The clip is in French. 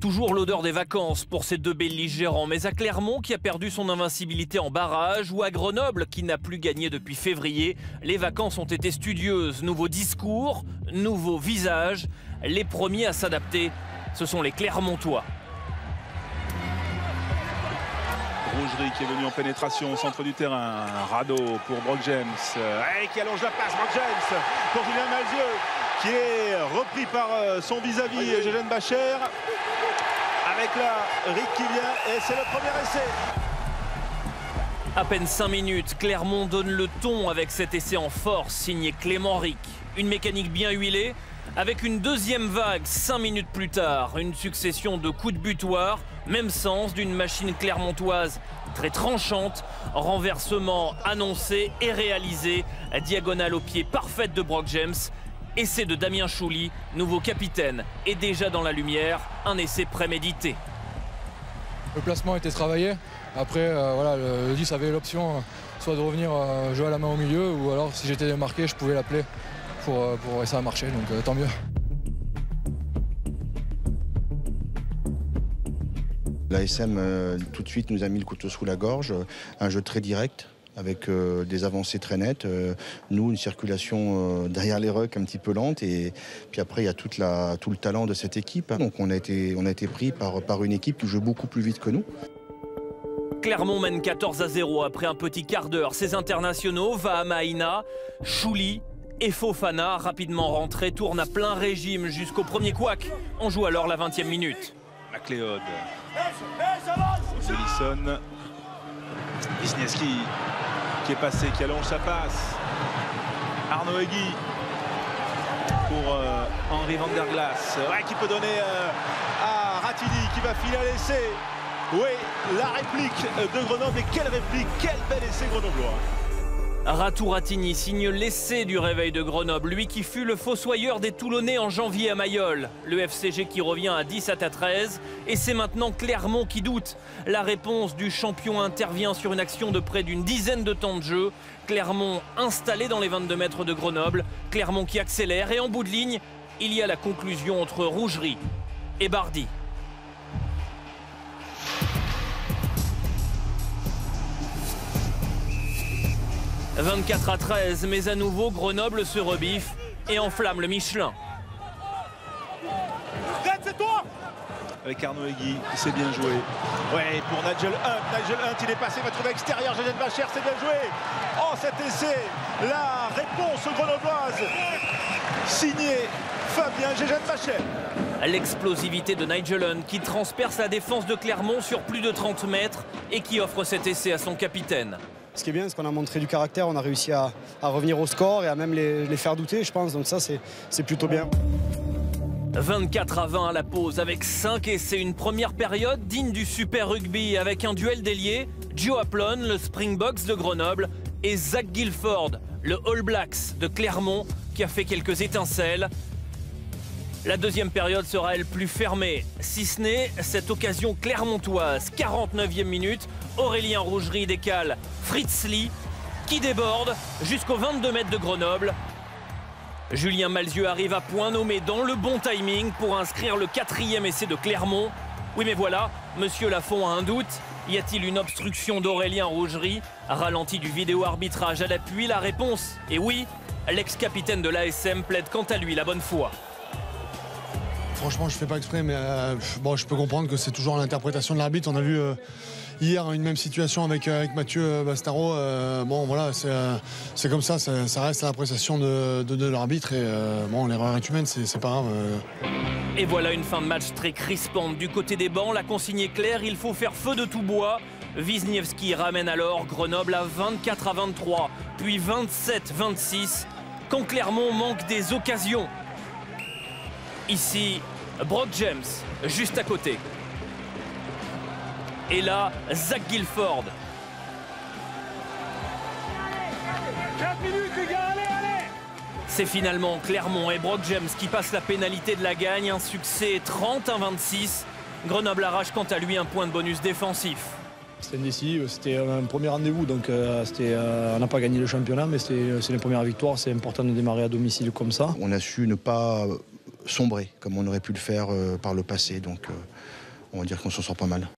Toujours l'odeur des vacances pour ces deux belligérants, mais à Clermont qui a perdu son invincibilité en barrage ou à Grenoble qui n'a plus gagné depuis février, les vacances ont été studieuses. Nouveau discours, nouveau visage. Les premiers à s'adapter, ce sont les Clermontois. Rougerie qui est venu en pénétration au centre du terrain. Radeau pour Brock James. Qui allonge la passe. Brock James pour Julien Malzieu qui est repris par son vis-à-vis Gégène Bacher. Avec là Rick qui vient et c'est le premier essai. À peine 5 minutes, Clermont donne le ton avec cet essai en force signé Clément Rick. Une mécanique bien huilée avec une deuxième vague 5 minutes plus tard. Une succession de coups de butoir, même sens d'une machine clermontoise très tranchante. Renversement annoncé et réalisé. Diagonale au pied parfaite de Brock James. Essai de Damien Chouli, nouveau capitaine, est déjà dans la lumière, un essai prémédité. Le placement était travaillé. Après, voilà, le 10 avait l'option soit de revenir jouer à la main au milieu, ou alors si j'étais démarqué, je pouvais l'appeler et ça a marché, donc tant mieux. L'ASM tout de suite nous a mis le couteau sous la gorge, un jeu très direct, avec des avancées très nettes. Nous, une circulation derrière les rucks un petit peu lente. Et puis après, il y a tout le talent de cette équipe. Donc on a été pris par une équipe qui joue beaucoup plus vite que nous. Clermont mène 14-0 après un petit quart d'heure. Ses internationaux, Vahamaina, Chouli et Fofana, rapidement rentrés, tournent à plein régime jusqu'au premier couac. On joue alors la 20e minute. McLeod. Wilson. Wisniewski qui est passé, qui allonge sa passe. Arnaud Egui pour Henri Van der Glas. Qui peut donner à Ratini qui va filer à l'essai. Oui, la réplique de Grenoble. Et quelle réplique, quel bel essai grenoblois. Ratou Ratini signe l'essai du réveil de Grenoble, lui qui fut le fossoyeur des Toulonnais en janvier à Mayol. Le FCG qui revient à 17-13 et c'est maintenant Clermont qui doute. La réponse du champion intervient sur une action de près d'une dizaine de temps de jeu. Clermont installé dans les 22 mètres de Grenoble, Clermont qui accélère et en bout de ligne, il y a la conclusion entre Rougerie et Bardi. « 24-13, mais à nouveau, Grenoble se rebiffe et enflamme le Michelin. » C'est toi. Avec Arnaud Egui, qui s'est bien joué. Ouais, pour Nigel Hunt. Nigel Hunt, il est passé, il va trouver à l'extérieur. Gégène Bacher, c'est bien joué. Oh, cet essai, la réponse grenobloise, signé Fabien Gégène Bacher. L'explosivité de Nigel Hunt qui transperce la défense de Clermont sur plus de 30 mètres et qui offre cet essai à son capitaine. Ce qui est bien, c'est qu'on a montré du caractère, on a réussi à revenir au score et à même les faire douter, je pense. Donc ça, c'est plutôt bien. 24-20 à la pause avec 5 essais. Une première période digne du Super Rugby avec un duel d'ailier. Joe Aplon, le Springboks de Grenoble, et Zach Guilford, le All Blacks de Clermont, qui a fait quelques étincelles. La deuxième période sera elle plus fermée, si ce n'est cette occasion clermontoise. 49e minute, Aurélien Rougerie décale Fritz Lee qui déborde jusqu'aux 22 mètres de Grenoble. Julien Malzieu arrive à point nommé dans le bon timing pour inscrire le 4e essai de Clermont. Oui mais voilà, Monsieur Lafont a un doute. Y a-t-il une obstruction d'Aurélien Rougerie? Ralenti du vidéo-arbitrage à l'appui, la réponse est oui. L'ex-capitaine de l'ASM plaide quant à lui la bonne foi. Franchement, je ne fais pas exprès, mais bon, je peux comprendre que c'est toujours l'interprétation de l'arbitre. On a vu hier une même situation avec Mathieu Bastaro. Bon, voilà, c'est comme ça reste l'appréciation de l'arbitre. Et bon, l'erreur est humaine, c'est pas grave. Et voilà une fin de match très crispante. Du côté des bancs, la consigne est claire, il faut faire feu de tout bois. Wisniewski ramène alors Grenoble à 24-23, puis 27-26, quand Clermont manque des occasions. Ici, Brock James, juste à côté. Et là, Zach Guilford. 4 minutes, les gars, allez. C'est finalement Clermont et Brock James qui passent la pénalité de la gagne. Un succès 30-26. Grenoble arrache quant à lui un point de bonus défensif. C'était indécis, c'était un premier rendez-vous, donc on n'a pas gagné le championnat, mais c'est les premières victoires. C'est important de démarrer à domicile comme ça. On a su ne pas sombrer comme on aurait pu le faire par le passé. Donc on va dire qu'on s'en sort pas mal.